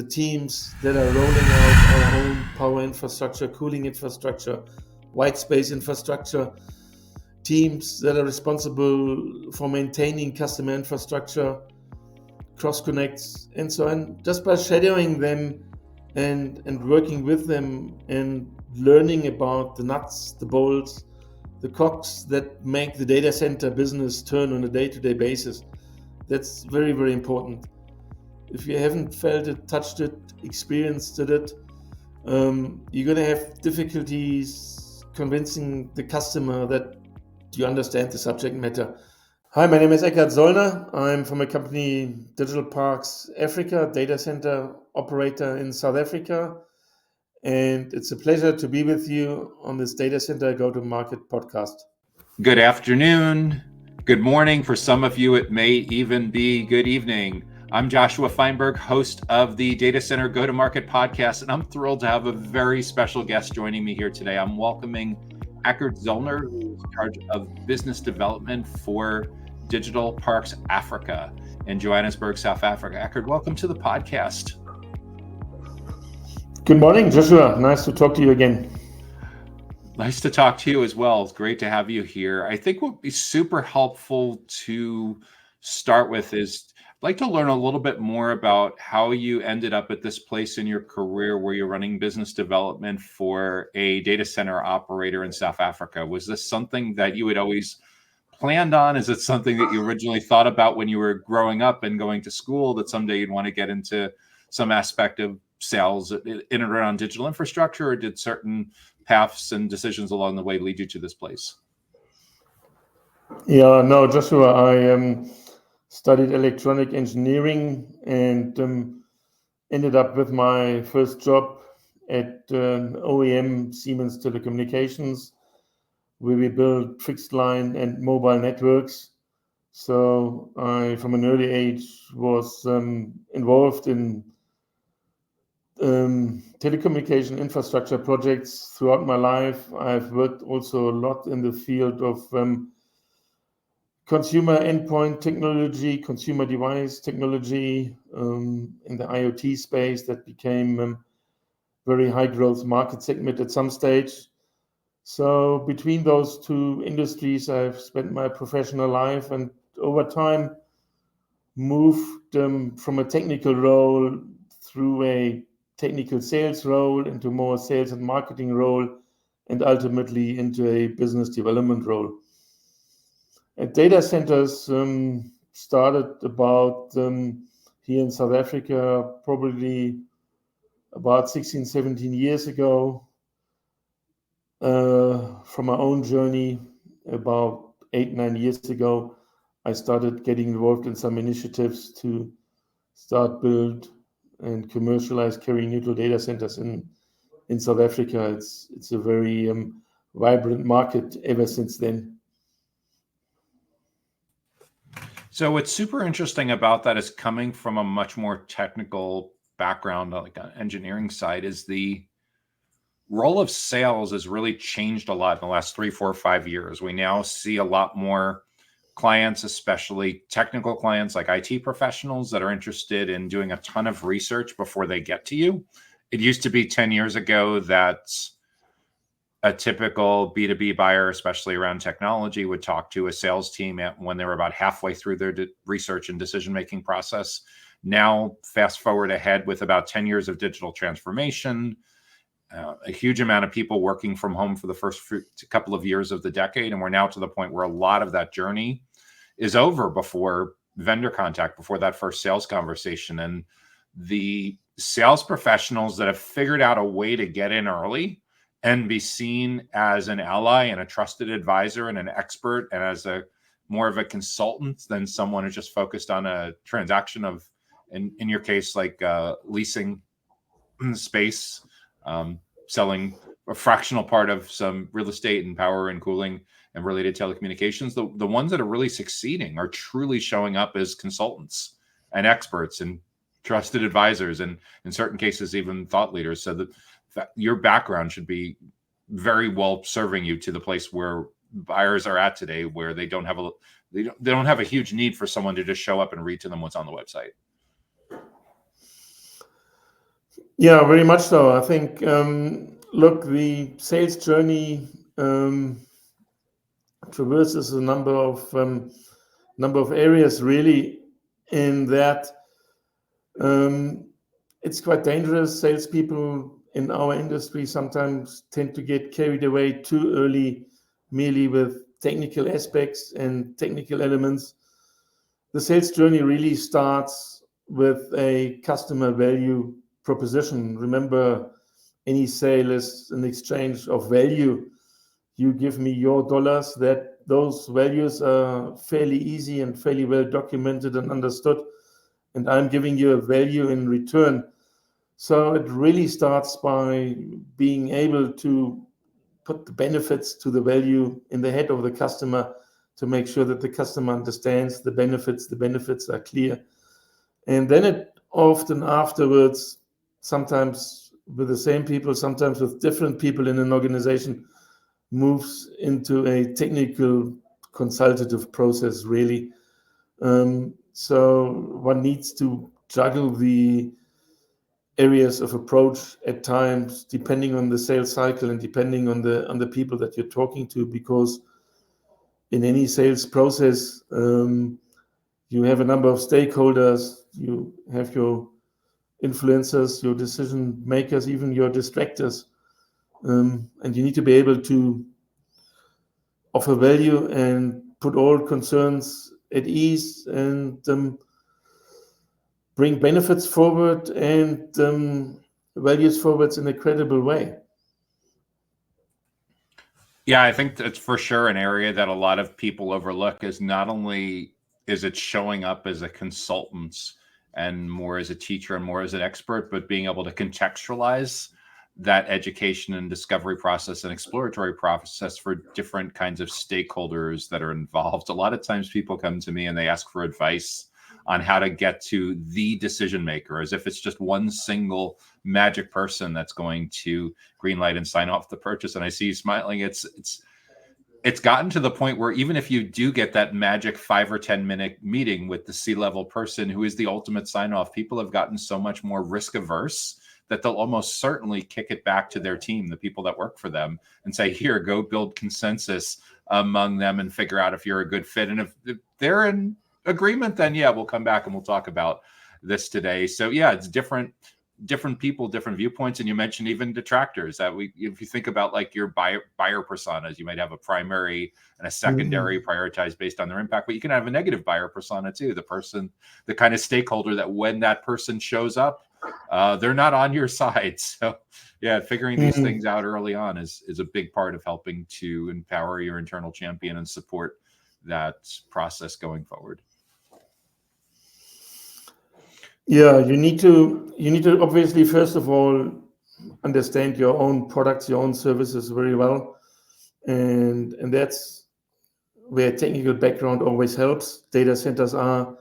the teams that are rolling out our own power infrastructure, cooling infrastructure, white space infrastructure, teams that are responsible for maintaining customer infrastructure, cross connects, and so on. Just by shadowing them and working with them and learning about the nuts, the bolts, the cogs that make the data center business turn on a day-to-day basis. That's very, very important. If you haven't felt it, touched it, experienced it, you're going to have difficulties convincing the customer that you understand the subject matter. Hi, my name is Eckart Zollner. I'm from a company, Digital Parks Africa, data center operator in South Africa. And it's a pleasure to be with you on this Data Center Go-to-Market podcast. Good afternoon, good morning. For some of you, it may even be good evening. I'm Joshua Feinberg, host of the Data Center Go-to-Market podcast, and I'm thrilled to have a very special guest joining me here today. I'm welcoming Eckart Zollner, who is in charge of business development for Digital Parks Africa in Johannesburg, South Africa. Eckart, welcome to the podcast. Good morning, Joshua. Nice to talk to you again. Nice to talk to you as well. It's great to have you here. I think what would be super helpful to start with is I'd like to learn a little bit more about how you ended up at this place in your career where you're running business development for a data center operator in South Africa. Was this something that you had always planned on? Is it something that you originally thought about when you were growing up and going to school, that someday you'd want to get into some aspect of sales in and around digital infrastructure, or did certain paths and decisions along the way lead you to this place? Yeah, no, Joshua, I studied electronic engineering and ended up with my first job at OEM Siemens Telecommunications, where we built fixed line and mobile networks. So I, from an early age, was involved in telecommunication infrastructure projects throughout my life. I've worked also a lot in the field of consumer endpoint technology, consumer device technology, in the IoT space that became very high growth market segment at some stage. So between those two industries, I've spent my professional life, and over time moved from a technical role through a technical sales role into more sales and marketing role, and ultimately into a business development role. And data centers started about here in South Africa probably about 16, 17 years ago. From my own journey, about 8, 9 years ago, I started getting involved in some initiatives to start build and commercialize carrier neutral data centers in South Africa. It's a very vibrant market ever since then. So what's super interesting about that is, coming from a much more technical background, like an engineering side, is the role of sales has really changed a lot in the last 3, 4, 5 years. We now see a lot more clients, especially technical clients like IT professionals, that are interested in doing a ton of research before they get to you. It used to be 10 years ago that a typical B2B buyer, especially around technology, would talk to a sales team when they were about halfway through their research and decision-making process. Now, fast forward ahead with about 10 years of digital transformation, a huge amount of people working from home for the first couple of years of the decade. And we're now to the point where a lot of that journey is over before vendor contact, before that first sales conversation. And the sales professionals that have figured out a way to get in early and be seen as an ally and a trusted advisor and an expert, and as a more of a consultant than someone who's just focused on a transaction of, in your case, like leasing space, selling a fractional part of some real estate and power and cooling and related telecommunications. The ones that are really succeeding are truly showing up as consultants and experts and trusted advisors, and in certain cases, even thought leaders. So that your background should be very well serving you to the place where buyers are at today, where they don't have a huge need for someone to just show up and read to them what's on the website. Yeah, very much so. I think, look, the sales journey traverses a number of areas really. In that, um, it's quite dangerous. Salespeople in our industry sometimes tend to get carried away too early, merely with technical aspects and technical elements. The sales journey really starts with a customer value proposition. Remember, any sale is an exchange of value. You give me your dollars, that those values are fairly easy and fairly well documented and understood, and I'm giving you a value in return. So it really starts by being able to put the benefits to the value in the head of the customer, to make sure that the customer understands the benefits are clear. And then it often afterwards, sometimes with the same people, sometimes with different people in an organization, moves into a technical consultative process, really. So one needs to juggle the areas of approach at times, depending on the sales cycle and depending on the people that you're talking to, because in any sales process, you have a number of stakeholders, you have your influencers, your decision makers, even your distractors, and you need to be able to offer value and put all concerns at ease, and bring benefits forward and values forwards in a credible way. Yeah, I think that's for sure an area that a lot of people overlook. Is not only is it showing up as a consultant and more as a teacher and more as an expert, but being able to contextualize that education and discovery process and exploratory process for different kinds of stakeholders that are involved. A lot of times people come to me and they ask for advice on how to get to the decision maker, as if it's just one single magic person that's going to green light and sign off the purchase. And I see you smiling. It's gotten to the point where even if you do get that magic 5 or 10 minute meeting with the C-level person who is the ultimate sign off, people have gotten so much more risk averse that they'll almost certainly kick it back to their team, the people that work for them, and say, here, go build consensus among them and figure out if you're a good fit. And if they're in agreement, then yeah, we'll come back and we'll talk about this today. So yeah, it's different people, different viewpoints. And you mentioned even detractors that if you think about like your buyer personas, you might have a primary and a secondary prioritized based on their impact, but you can have a negative buyer persona too. The kind of stakeholder that when that person shows up, they're not on your side. So yeah, figuring these things out early on is a big part of helping to empower your internal champion and support that process going forward. Yeah, you need to obviously first of all understand your own products, your own services very well, and that's where technical background always helps. Data centers are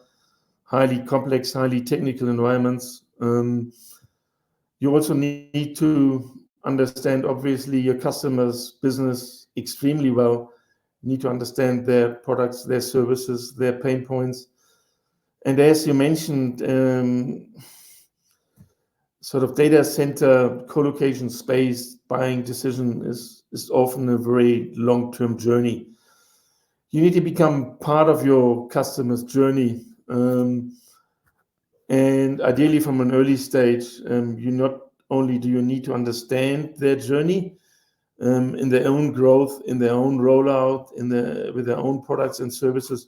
highly complex, highly technical environments. You also need to understand obviously your customers' business extremely well. You need to understand their products, their services, their pain points. And as you mentioned, sort of data center co-location space buying decision is often a very long-term journey. You need to become part of your customer's journey, and ideally from an early stage. You not only do you need to understand their journey in their own growth, in their own rollout, with their own products and services.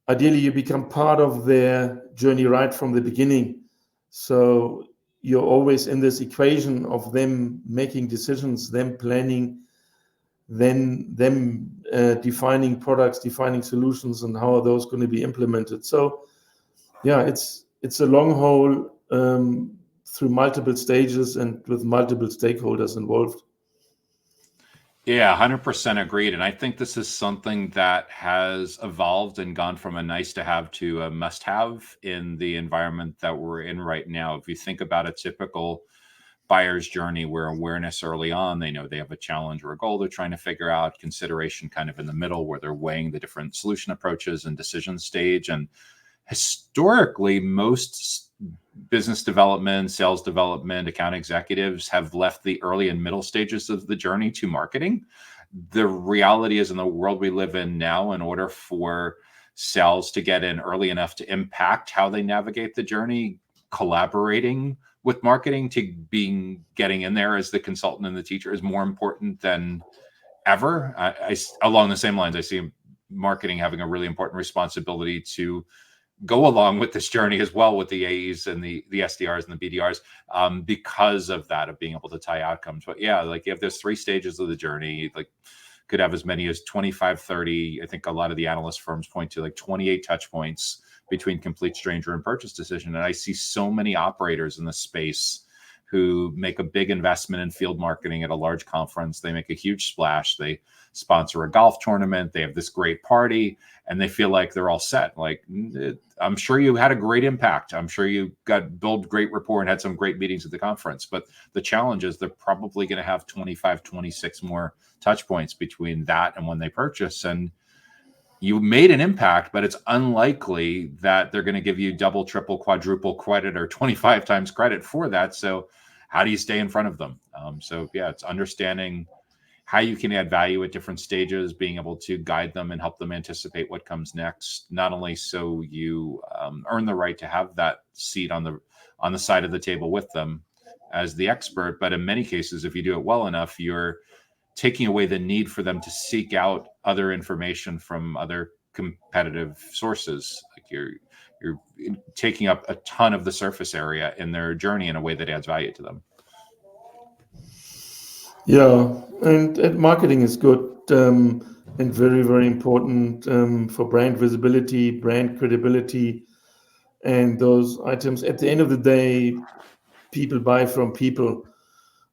Ideally, you become part of their journey right from the beginning. So you're always in this equation of them making decisions, them planning, then them defining products, defining solutions, and how are those going to be implemented. So yeah, it's a long haul through multiple stages and with multiple stakeholders involved. Yeah, 100% agreed. And I think this is something that has evolved and gone from a nice to have to a must have in the environment that we're in right now. If you think about a typical buyer's journey, where awareness early on, they know they have a challenge or a goal they're trying to figure out, consideration kind of in the middle, where they're weighing the different solution approaches and decision stage. And historically, most business development, sales development, account executives have left the early and middle stages of the journey to marketing. The reality is, in the world we live in now, in order for sales to get in early enough to impact how they navigate the journey, collaborating with marketing to getting in there as the consultant and the teacher is more important than ever. Along the same lines, I see marketing having a really important responsibility to go along with this journey as well, with the AEs and the SDRs and the BDRs, because of that, of being able to tie outcomes. But yeah, like if there's 3 stages of the journey, like could have as many as 25, 30. I think a lot of the analyst firms point to like 28 touch points between complete stranger and purchase decision. And I see so many operators in this space who make a big investment in field marketing at a large conference. They make a huge splash. They sponsor a golf tournament. They have this great party, and they feel like they're all set. Like, I'm sure you had a great impact. I'm sure you built great rapport and had some great meetings at the conference. But the challenge is they're probably going to have 25, 26 more touch points between that and when they purchase. And you made an impact, but it's unlikely that they're going to give you double, triple, quadruple credit or 25 times credit for that. So how do you stay in front of them? So yeah, it's understanding how you can add value at different stages, being able to guide them and help them anticipate what comes next, not only so you earn the right to have that seat on the side of the table with them as the expert, but in many cases, if you do it well enough, you're taking away the need for them to seek out other information from other competitive sources. Like you're taking up a ton of the surface area in their journey in a way that adds value to them. Yeah, and marketing is good and very, very important for brand visibility, brand credibility, and those items. At the end of the day, people buy from people.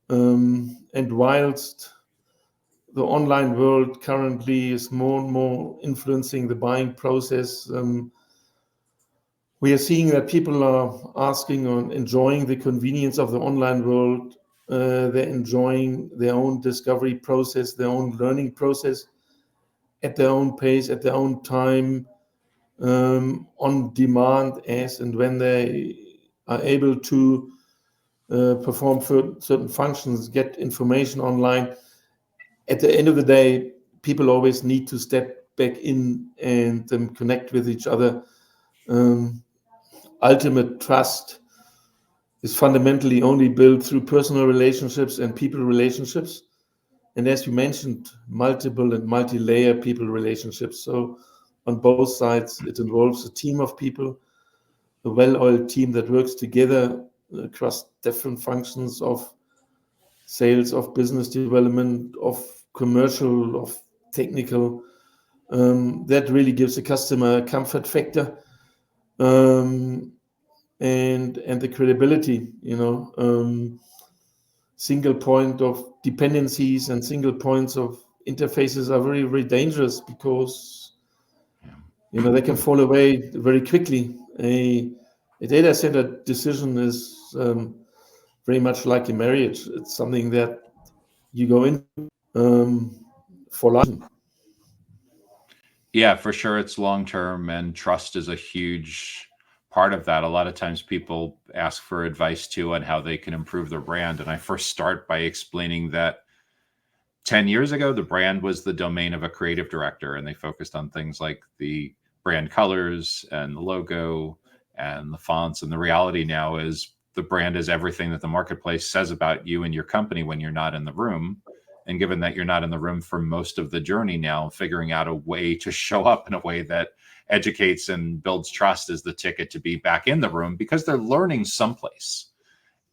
And whilst the online world currently is more and more influencing the buying process, we are seeing that people are asking or enjoying the convenience of the online world. They're enjoying their own discovery process, their own learning process at their own pace, at their own time, on demand, as and when they are able to perform certain functions, get information online. At the end of the day, people always need to step back in and connect with each other. Ultimate trust is fundamentally only built through personal relationships and people relationships. And as you mentioned, multiple and multi-layer people relationships. So on both sides, it involves a team of people, a well-oiled team that works together across different functions of sales, of business development, of commercial, of technical. That really gives the customer a comfort factor. And the credibility, single point of dependencies and single points of interfaces are very, very dangerous because they can fall away very quickly. A data center decision is very much like a marriage. It's something that you go in for life. Yeah, for sure. It's long term, and trust is a huge part of that. A lot of times people ask for advice too on how they can improve their brand. And I first start by explaining that 10 years ago, the brand was the domain of a creative director, and they focused on things like the brand colors and the logo and the fonts. And the reality now is the brand is everything that the marketplace says about you and your company when you're not in the room. And given that you're not in the room for most of the journey now, figuring out a way to show up in a way that educates and builds trust is the ticket to be back in the room, because they're learning someplace.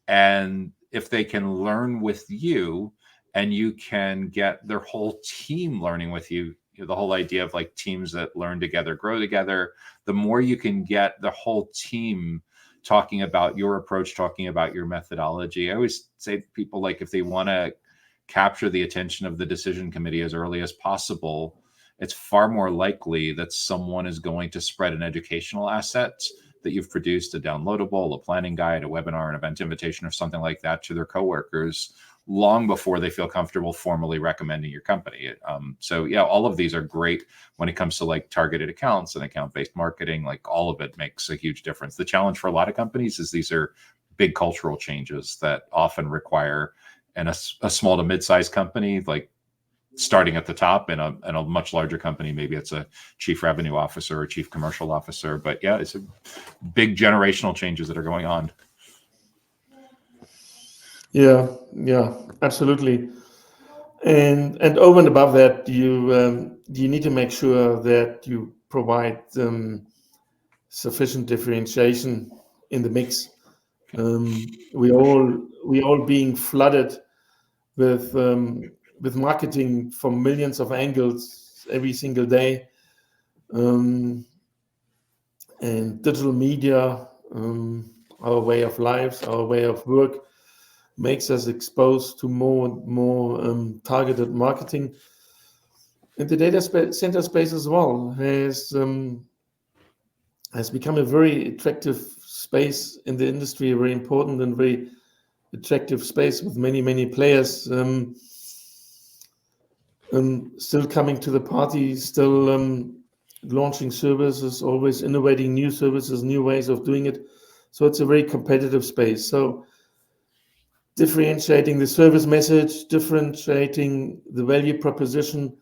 And if they can learn with you and you can get their whole team learning with you, the whole idea of like teams that learn together, grow together, the more you can get the whole team talking about your approach, talking about your methodology. I always say to people, like, if they want to capture the attention of the decision committee as early as possible, it's far more likely that someone is going to spread an educational asset that you've produced, a downloadable, a planning guide, a webinar, an event invitation, or something like that, to their coworkers long before they feel comfortable formally recommending your company. So yeah, all of these are great when it comes to like targeted accounts and account-based marketing. Like all of it makes a huge difference. The challenge for a lot of companies is these are big cultural changes that often require, and a small to mid-sized company, like starting at the top, and a much larger company, maybe it's a chief revenue officer or chief commercial officer. But yeah, it's a big generational changes that are going on. Yeah, absolutely. And over and above that, you need to make sure that you provide sufficient differentiation in the mix. We all being flooded with marketing from millions of angles every single day, and digital media, our way of lives, our way of work, makes us exposed to more targeted marketing. And the data center space as well has become a very attractive space in the industry, a very important and very attractive space with many players still coming to the party, still launching services, always innovating new services, new ways of doing it. So it's a very competitive space. So differentiating the service message, differentiating the value proposition,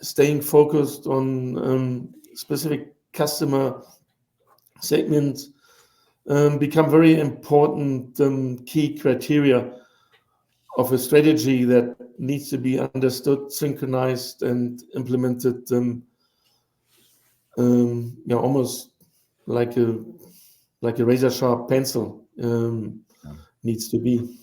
staying focused on specific customer segments become very important key criteria of a strategy that needs to be understood, synchronized, and implemented almost like a razor sharp pencil needs to be.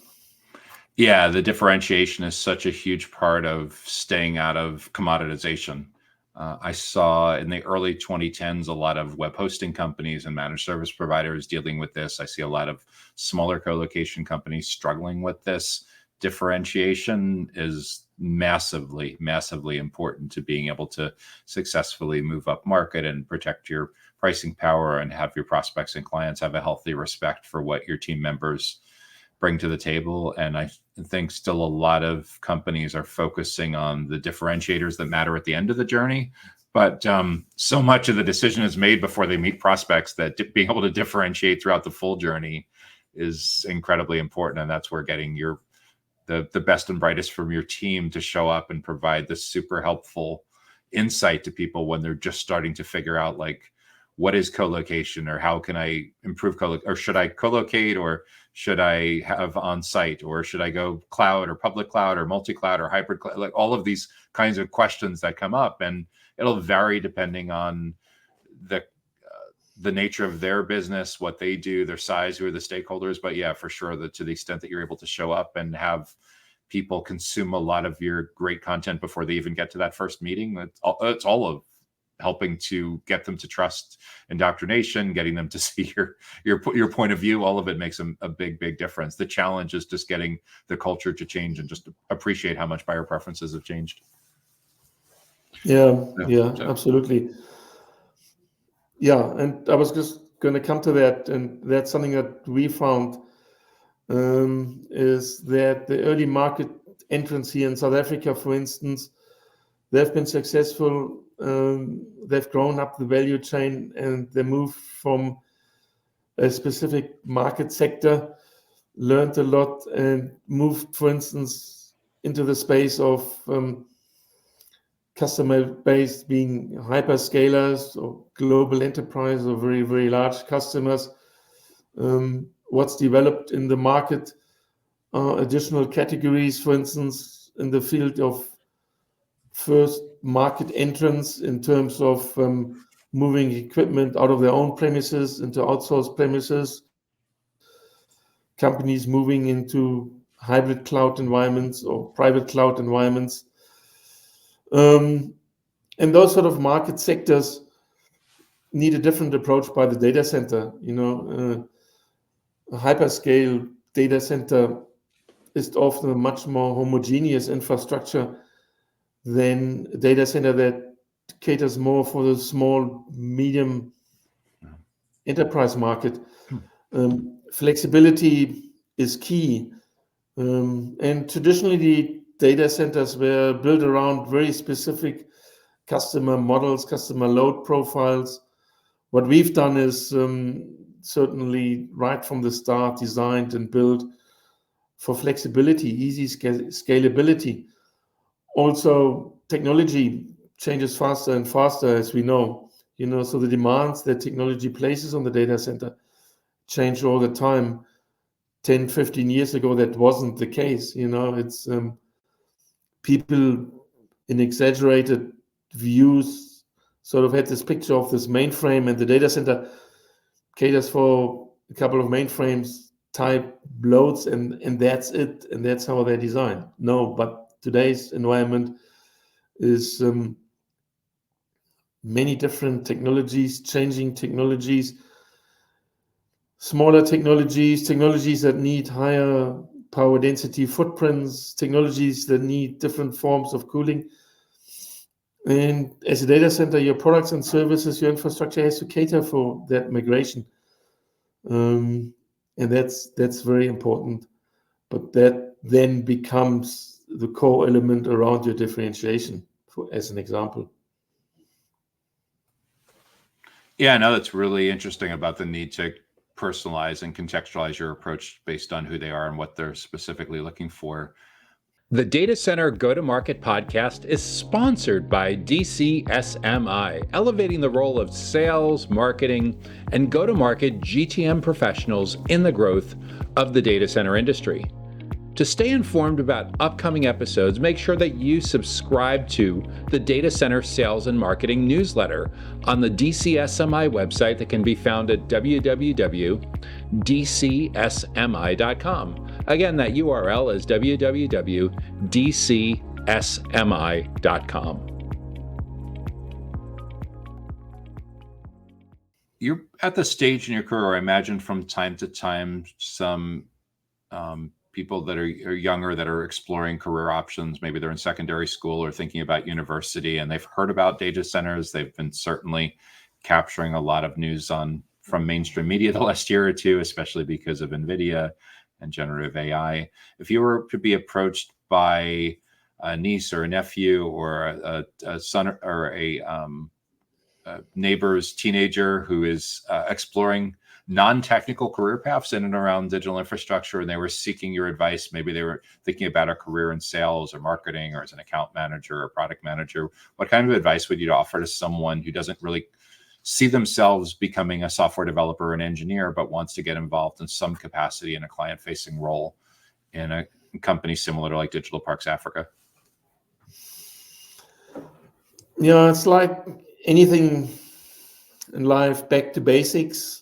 Yeah, the differentiation is such a huge part of staying out of commoditization. I saw in the early 2010s a lot of web hosting companies and managed service providers dealing with this. I see a lot of smaller co-location companies struggling with this. Differentiation is massively important to being able to successfully move up market and protect your pricing power and have your prospects and clients have a healthy respect for what your team members bring to the table. And I think still a lot of companies are focusing on the differentiators that matter at the end of the journey. But so much of the decision is made before they meet prospects that being able to differentiate throughout the full journey is incredibly important. And that's where getting the best and brightest from your team to show up and provide this super helpful insight to people when they're just starting to figure out, like, what is co-location, or how can I improve or should I co-locate, or should I have on-site, or should I go cloud or public cloud or multi-cloud or hybrid cloud? Like all of these kinds of questions that come up, and it'll vary depending on the nature of their business, what they do, their size, who are the stakeholders. But yeah, for sure, to the extent that you're able to show up and have people consume a lot of your great content before they even get to that first meeting, it's all of helping to get them to trust indoctrination, getting them to see your point of view. All of it makes a big difference. The challenge is just getting the culture to change and just appreciate how much buyer preferences have changed. Yeah, absolutely. Yeah, and I was just going to come to that, and that's something that we found is that the early market entrants here in South Africa, for instance, they've been successful. They've grown up the value chain, and they moved from a specific market sector, learned a lot, and moved, for instance, into the space of customer base being hyperscalers or global enterprise or very large customers. What's developed in the market are additional categories, for instance, in the field of first market entrance in terms of moving equipment out of their own premises into outsourced premises, companies moving into hybrid cloud environments or private cloud environments. And those sort of market sectors need a different approach by the data center. A hyperscale data center is often a much more homogeneous infrastructure than a data center that caters more for the small, medium enterprise market. Flexibility is key And traditionally, the data centers were built around very specific customer models, customer load profiles. What we've done is certainly right from the start designed and built for flexibility, easy scalability. Also, technology changes faster and faster, as we know. So the demands that technology places on the data center change all the time. 10, 15 years ago, that wasn't the case. It's people in exaggerated views sort of had this picture of this mainframe, and the data center caters for a couple of mainframes type loads, and that's it, and that's how they're designed. No, but today's environment is many different technologies, changing technologies, smaller technologies that need higher power density footprints, technologies that need different forms of cooling. And as a data center, your products and services, your infrastructure has to cater for that migration. And that's very important. But that then becomes the core element around your differentiation, as an example. Yeah, no, that's really interesting about the need to personalize and contextualize your approach based on who they are and what they're specifically looking for. The Data Center Go-to-Market podcast is sponsored by DCSMI, elevating the role of sales, marketing, and go-to-market GTM professionals in the growth of the data center industry. To stay informed about upcoming episodes, make sure that you subscribe to the Data Center Sales and Marketing newsletter on the DCSMI website that can be found at www.dcsmi.com. Again, that URL is www.dcsmi.com. You're at the stage in your career, I imagine from time to time, some people that are younger that are exploring career options. Maybe they're in secondary school or thinking about university, and they've heard about data centers. They've been certainly capturing a lot of news from mainstream media the last year or two, especially because of NVIDIA and generative AI. If you were to be approached by a niece or a nephew or a son or a neighbor's teenager who is exploring non-technical career paths in and around digital infrastructure, and they were seeking your advice, maybe they were thinking about a career in sales or marketing or as an account manager or product manager, what kind of advice would you offer to someone who doesn't really see themselves becoming a software developer or an engineer, but wants to get involved in some capacity in a client-facing role in a company similar to like Digital Parks Africa? It's like anything in life, back to basics.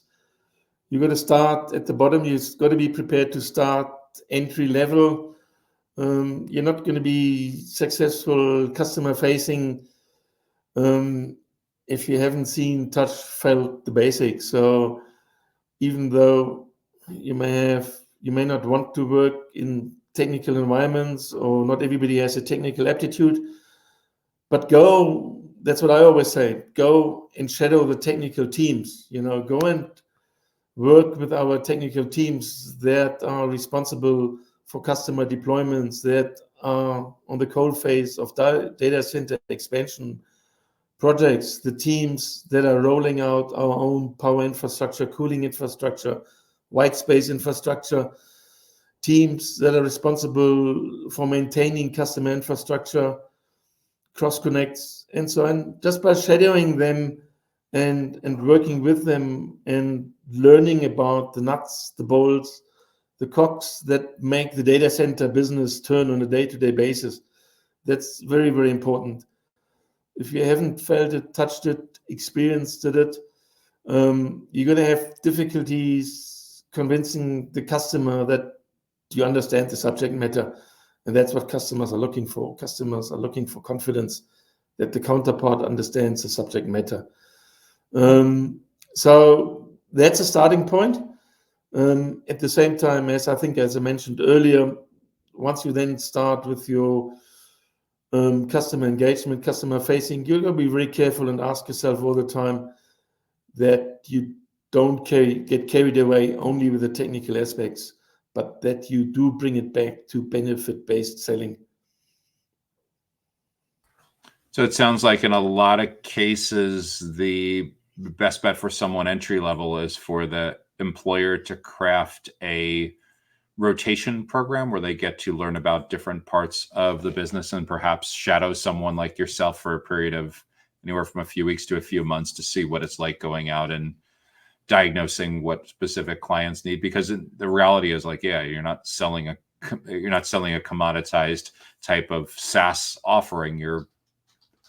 You got to start at the bottom. You've got to be prepared to start entry level. You're not going to be successful customer facing if you haven't seen, touched, felt the basics. So even though you may not want to work in technical environments, or not everybody has a technical aptitude, but that's what I always say, go and shadow the technical teams. Go and work with our technical teams that are responsible for customer deployments, that are on the coal face of data center expansion projects, the teams that are rolling out our own power infrastructure, cooling infrastructure, white space infrastructure, teams that are responsible for maintaining customer infrastructure, cross connects, and so on. Just by shadowing them and working with them and learning about the nuts, the bolts, the cogs that make the data center business turn on a day-to-day basis. That's very, very important. If you haven't felt it, touched it, experienced it, you're going to have difficulties convincing the customer that you understand the subject matter. And that's what customers are looking for. Customers are looking for confidence that the counterpart understands the subject matter. So that's a starting point. At the same time, as I mentioned earlier, once you then start with your customer engagement, customer facing, you're going to be very careful and ask yourself all the time that you don't get carried away only with the technical aspects, but that you do bring it back to benefit-based selling. So it sounds like in a lot of cases, the best bet for someone entry level is for the employer to craft a rotation program where they get to learn about different parts of the business and perhaps shadow someone like yourself for a period of anywhere from a few weeks to a few months to see what it's like going out and diagnosing what specific clients need. Because the reality is, like, yeah, you're not selling a commoditized type of SaaS offering. You're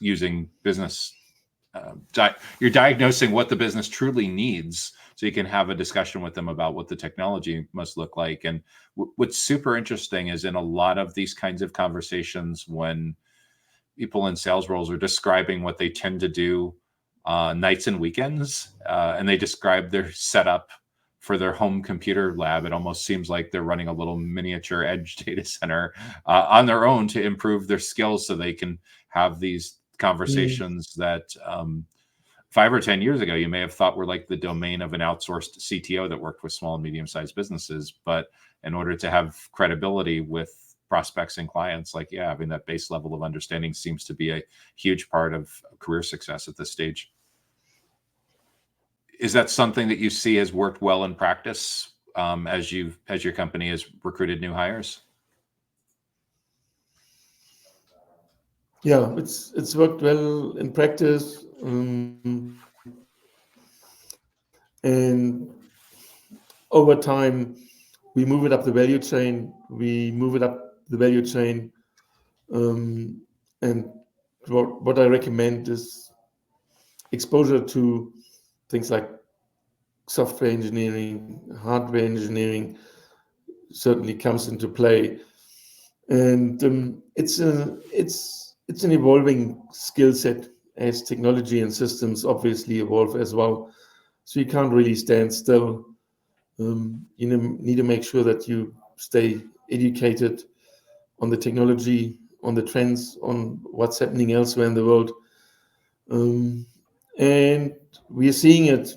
using business you're diagnosing what the business truly needs, so you can have a discussion with them about what the technology must look like. And what's super interesting is in a lot of these kinds of conversations, when people in sales roles are describing what they tend to do nights and weekends, and they describe their setup for their home computer lab, it almost seems like they're running a little miniature edge data center on their own to improve their skills so they can have these conversations that 5 or 10 years ago you may have thought were like the domain of an outsourced CTO that worked with small and medium-sized businesses. But in order to have credibility with prospects and clients, like, yeah, having that base level of understanding seems to be a huge part of career success at this stage. Is that something that you see has worked well in practice as your company has recruited new hires? Yeah, it's worked well in practice, and over time we move it up the value chain. And what I recommend is exposure to things like software engineering, hardware engineering certainly comes into play, and it's an evolving skill set as technology and systems obviously evolve as well. So you can't really stand still. You need to make sure that you stay educated on the technology, on the trends, on what's happening elsewhere in the world. And we are seeing it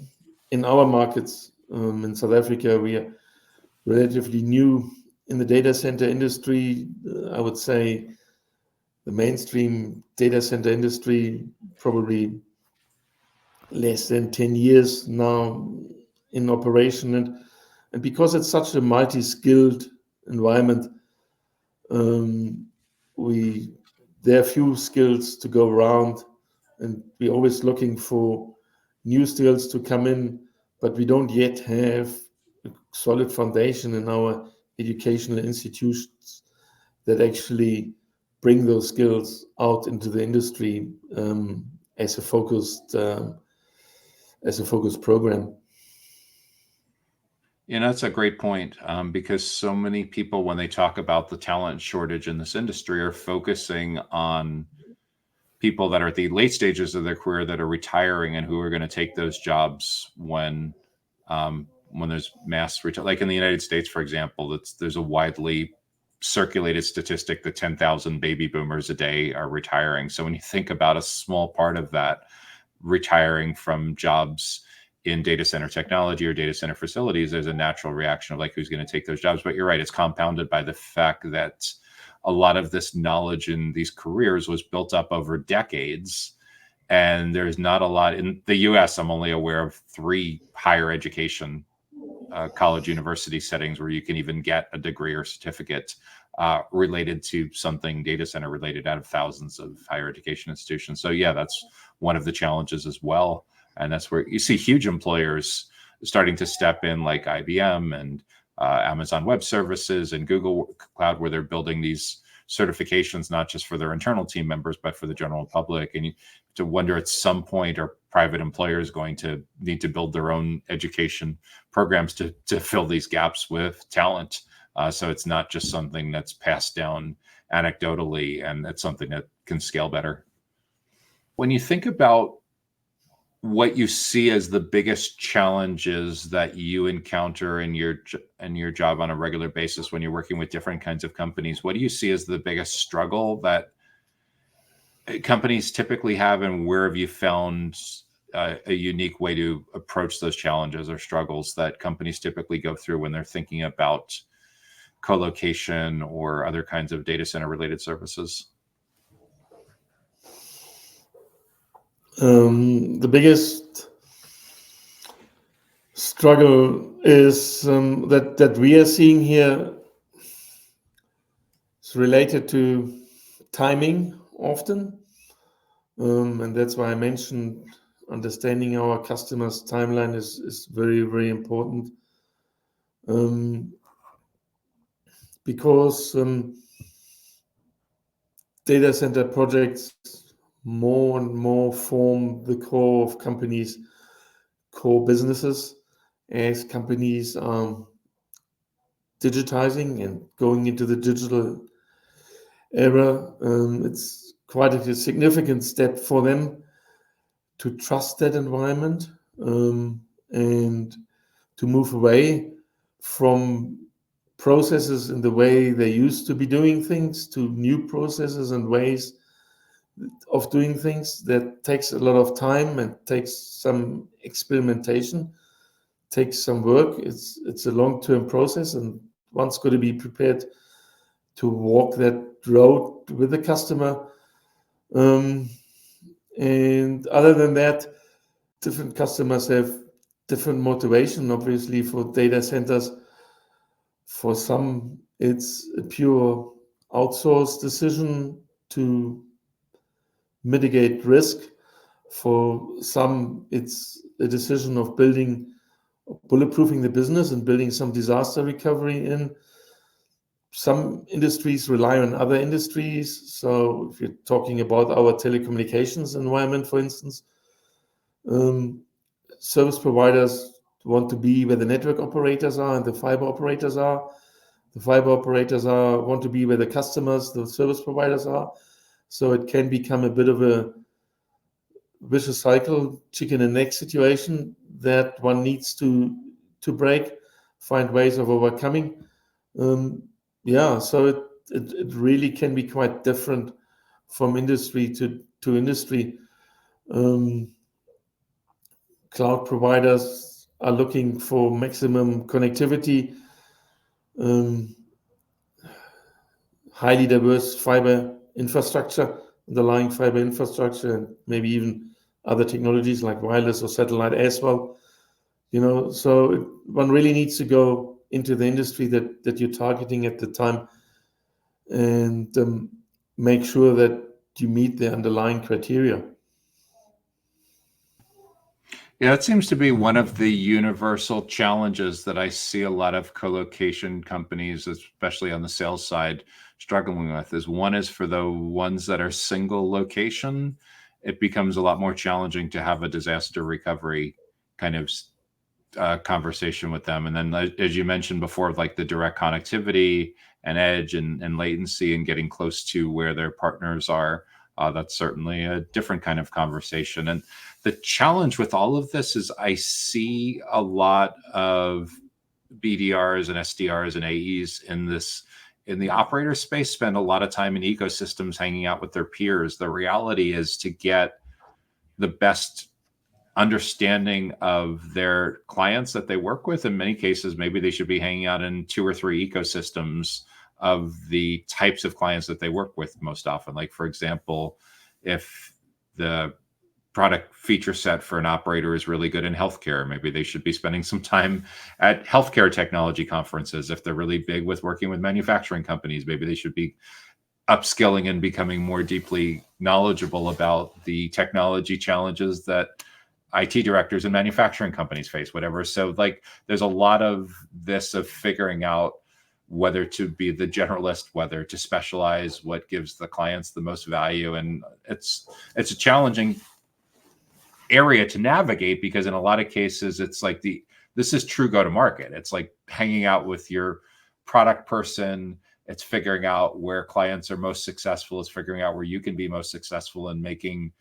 in our markets. In South Africa, we are relatively new in the data center industry. I would say the mainstream data center industry, probably less than 10 years now in operation. And because it's such a multi-skilled environment, there are few skills to go around, and we're always looking for new skills to come in, but we don't yet have a solid foundation in our educational institutions that actually bring those skills out into the industry as a focused program. That's a great point, because so many people, when they talk about the talent shortage in this industry, are focusing on people that are at the late stages of their career that are retiring and who are going to take those jobs when there's mass retire. Like in the United States, for example, there's a widely circulated statistic that 10,000 baby boomers a day are retiring. So when you think about a small part of that retiring from jobs in data center technology or data center facilities, there's a natural reaction of like, who's going to take those jobs? But you're right, it's compounded by the fact that a lot of this knowledge in these careers was built up over decades. And there's not a lot in the US. I'm only aware of 3 higher education college university settings where you can even get a degree or certificate related to something data center related out of thousands of higher education institutions. So yeah, that's one of the challenges as well. And that's where you see huge employers starting to step in, like IBM and Amazon Web Services and Google Cloud, where they're building these certifications, not just for their internal team members, but for the general public. And you have to wonder at some point, are private employers going to need to build their own education programs to fill these gaps with talent? So it's not just something that's passed down anecdotally, and it's something that can scale better. When you think about what you see as the biggest challenges that you encounter in your job on a regular basis when you're working with different kinds of companies, what do you see as the biggest struggle that companies typically have, and where have you found a unique way to approach those challenges or struggles that companies typically go through when they're thinking about co-location or other kinds of data center related services? The biggest struggle is that we are seeing here is related to timing often, and that's why I mentioned understanding our customers' timeline is very, very important, because data center projects more and more form the core of companies' core businesses as companies are digitizing and going into the digital era. It's quite a significant step for them to trust that environment, and to move away from processes in the way they used to be doing things to new processes and ways of doing things. That takes a lot of time and takes some experimentation, takes some work. It's a long-term process, and one's got to be prepared to walk that road with the customer. And other than that, different customers have different motivation, obviously, for data centers. For some, it's a pure outsourced decision to mitigate risk. For some, it's a decision of bulletproofing the business and building some disaster recovery in. Some industries rely on other industries. So if you're talking about our telecommunications environment, for instance, service providers want to be where the network operators are and the fiber operators are. The fiber operators want to be where the customers, the service providers are. So it can become a bit of a vicious cycle, chicken and egg situation that one needs to break, find ways of overcoming. So it really can be quite different from industry to industry. Cloud providers are looking for maximum connectivity, highly diverse fiber infrastructure, underlying fiber infrastructure, and maybe even other technologies like wireless or satellite as well. So one really needs to go into the industry that you're targeting at the time, and make sure that you meet the underlying criteria. Yeah, it seems to be one of the universal challenges that I see a lot of co-location companies, especially on the sales side, struggling with. Is one is for the ones that are single location, it becomes a lot more challenging to have a disaster recovery kind of conversation with them. And then, as you mentioned before, like the direct connectivity and edge and latency and getting close to where their partners are, that's certainly a different kind of conversation. And the challenge with all of this is I see a lot of BDRs and SDRs and AEs in the operator space spend a lot of time in ecosystems hanging out with their peers. The reality is, to get the best understanding of their clients that they work with, in many cases, maybe they should be hanging out in 2 or 3 ecosystems of the types of clients that they work with most often. Like, for example, if the product feature set for an operator is really good in healthcare, maybe they should be spending some time at healthcare technology conferences. If they're really big with working with manufacturing companies, maybe they should be upskilling and becoming more deeply knowledgeable about the technology challenges that IT directors and manufacturing companies face, whatever. So like, there's a lot of this of figuring out whether to be the generalist, whether to specialize, what gives the clients the most value. And it's a challenging area to navigate, because in a lot of cases, it's like this is true go-to-market. It's like hanging out with your product person. It's figuring out where clients are most successful. It's figuring out where you can be most successful in making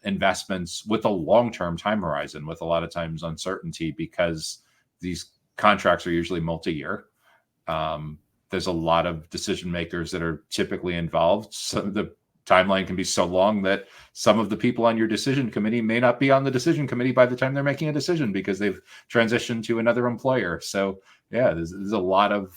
investments with a long-term time horizon, with a lot of times uncertainty, because these contracts are usually multi-year. There's a lot of decision makers that are typically involved. So the timeline can be so long that some of the people on your decision committee may not be on the decision committee by the time they're making a decision, because they've transitioned to another employer. So yeah, there's a lot of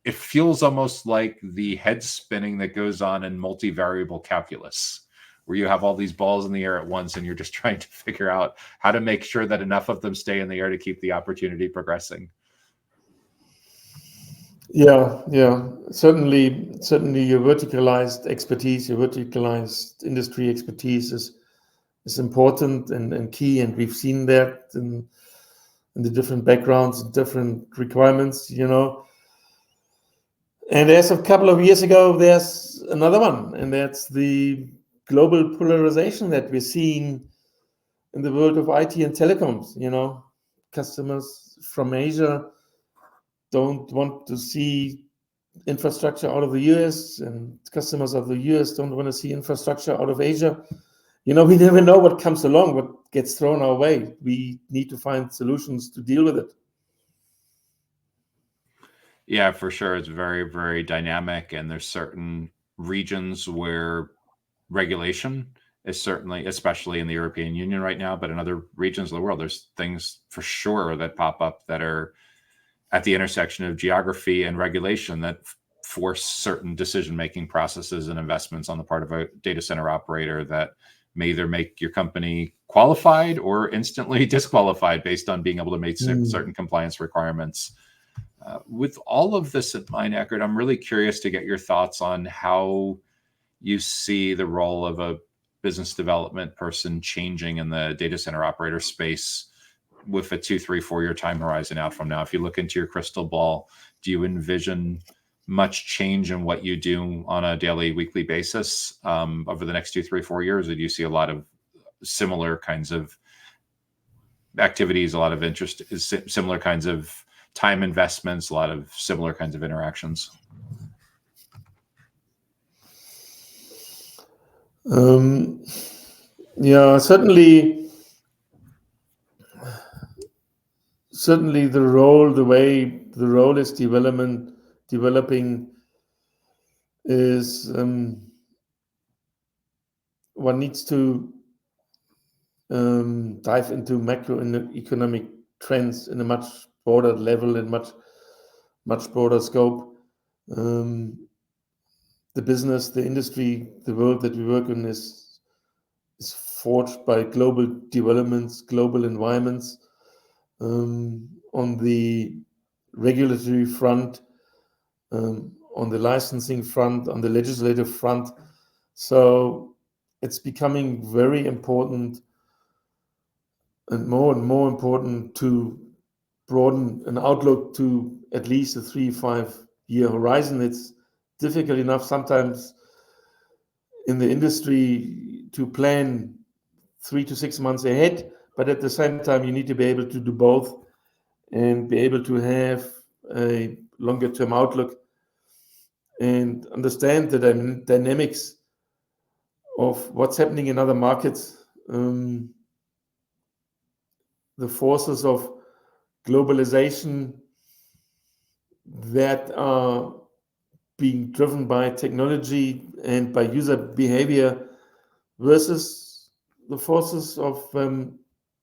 it feels almost like the head spinning that goes on in multivariable calculus, where you have all these balls in the air at once and you're just trying to figure out how to make sure that enough of them stay in the air to keep the opportunity progressing. Yeah, certainly your verticalized expertise, your verticalized industry expertise is important and key, and we've seen that in the different backgrounds, different requirements, And as a couple of years ago, there's another one, and that's the global polarization that we're seeing in the world of IT and telecoms. Customers from Asia don't want to see infrastructure out of the US, and customers of the US don't want to see infrastructure out of Asia. We never know what comes along, what gets thrown our way. We need to find solutions to deal with it. Yeah, for sure. It's very, very dynamic, and there's certain regions where regulation is certainly, especially in the European Union right now, but in other regions of the world, there's things for sure that pop up that are at the intersection of geography and regulation that force certain decision-making processes and investments on the part of a data center operator that may either make your company qualified or instantly disqualified based on being able to meet certain compliance requirements. With all of this in mind, Eckart, I'm really curious to get your thoughts on how you see the role of a business development person changing in the data center operator space with a 2, 3, 4-year time horizon out from now. If you look into your crystal ball, do you envision much change in what you do on a daily, weekly basis over the next 2, 3, 4 years? Or do you see a lot of similar kinds of activities, a lot of interest, similar kinds of time investments, a lot of similar kinds of interactions? Yeah, certainly the way the role is developing is one needs to dive into macroeconomic trends in a much broader level and much broader scope. The business, the industry, the world that we work in is forged by global developments, global environments. On the regulatory front, on the licensing front, on the legislative front. So it's becoming very important and more important to broaden an outlook to at least a 3-5-year horizon. It's difficult enough sometimes in the industry to plan 3 to 6 months ahead, but at the same time, you need to be able to do both and be able to have a longer term outlook and understand the dynamics of what's happening in other markets, the forces of globalization that are being driven by technology and by user behavior versus the forces of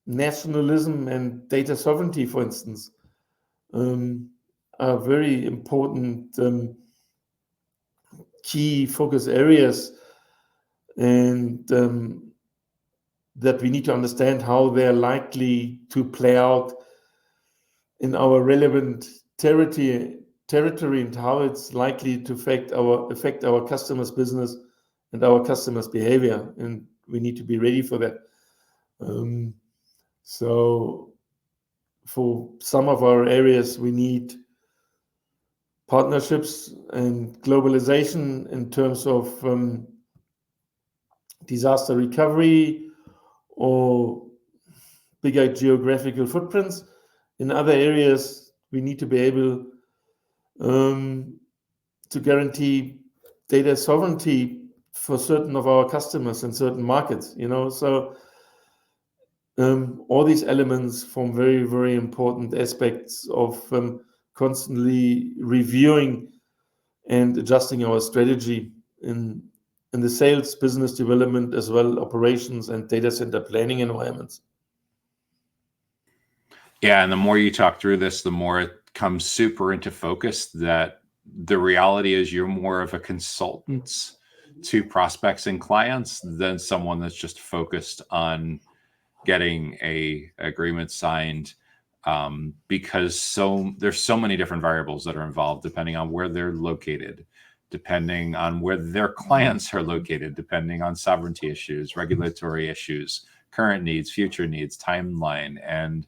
nationalism and data sovereignty, for instance, are very important key focus areas, and that we need to understand how they're likely to play out in our relevant territory and how it's likely to affect our customers' business and our customers' behavior, and we need to be ready for that. So for some of our areas, we need partnerships and globalization in terms of disaster recovery or bigger geographical footprints. In other areas, we need to be able to guarantee data sovereignty for certain of our customers in certain markets, So all these elements form very, very important aspects of constantly reviewing and adjusting our strategy in the sales, business development, as well operations and data center planning environments. Yeah, and the more you talk through this, the more it comes super into focus that the reality is you're more of a consultant to prospects and clients than someone that's just focused on getting a agreement signed, because there's so many different variables that are involved, depending on where they're located, depending on where their clients are located, depending on sovereignty issues, regulatory issues, current needs, future needs, timeline. And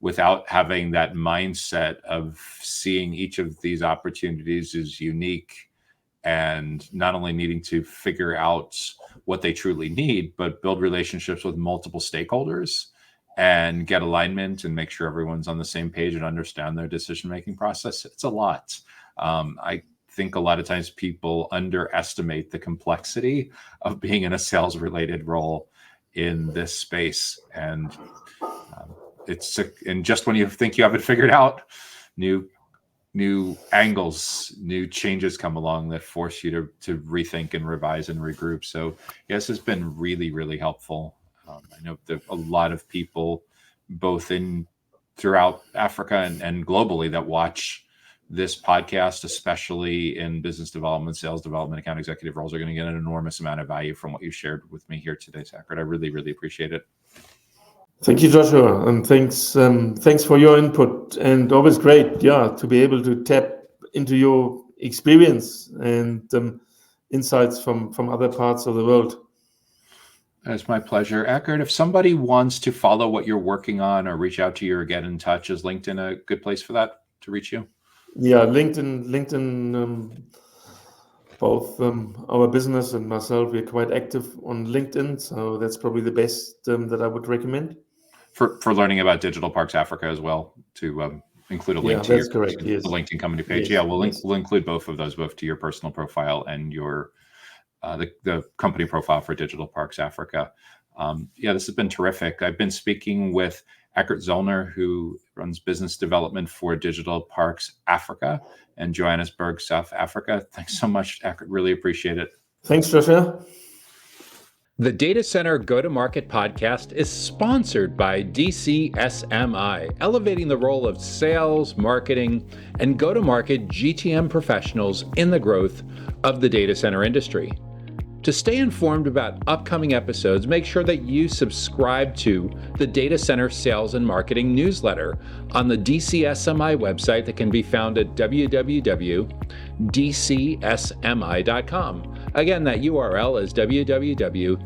without having that mindset of seeing each of these opportunities as unique, and not only needing to figure out what they truly need, but build relationships with multiple stakeholders and get alignment and make sure everyone's on the same page and understand their decision-making process. It's a lot. I think a lot of times people underestimate the complexity of being in a sales-related role in this space. And and just when you think you have it figured out, new angles, new changes come along that force you to rethink and revise and regroup. So yes, it's been really, really helpful. I know that a lot of people, both throughout Africa and globally, that watch this podcast, especially in business development, sales development, account executive roles, are going to get an enormous amount of value from what you shared with me here today, Eckart. I really, really appreciate it. Thank you, Joshua, and thanks for your input. And always great, to be able to tap into your experience and insights from other parts of the world. It's my pleasure, Eckart. If somebody wants to follow what you're working on or reach out to you or get in touch, is LinkedIn a good place for that, to reach you? Yeah, LinkedIn. Both our business and myself, we're quite active on LinkedIn, so that's probably the best that I would recommend. For learning about Digital Parks Africa as well, to include a link to that's correct. Yes. The LinkedIn company page. Yes. We'll include both of those, both to your personal profile and your the company profile for Digital Parks Africa. This has been terrific. I've been speaking with Eckart Zollner, who runs business development for Digital Parks Africa and Johannesburg, South Africa. Thanks so much, Eckart. Really appreciate it. Thanks, Joshua. The Data Center Go-to-Market podcast is sponsored by DCSMI, elevating the role of sales, marketing, and go-to-market GTM professionals in the growth of the data center industry. To stay informed about upcoming episodes, make sure that you subscribe to the Data Center Sales and Marketing newsletter on the DCSMI website that can be found at www.dcsmi.com. Again, that URL is www.dcsmi.com.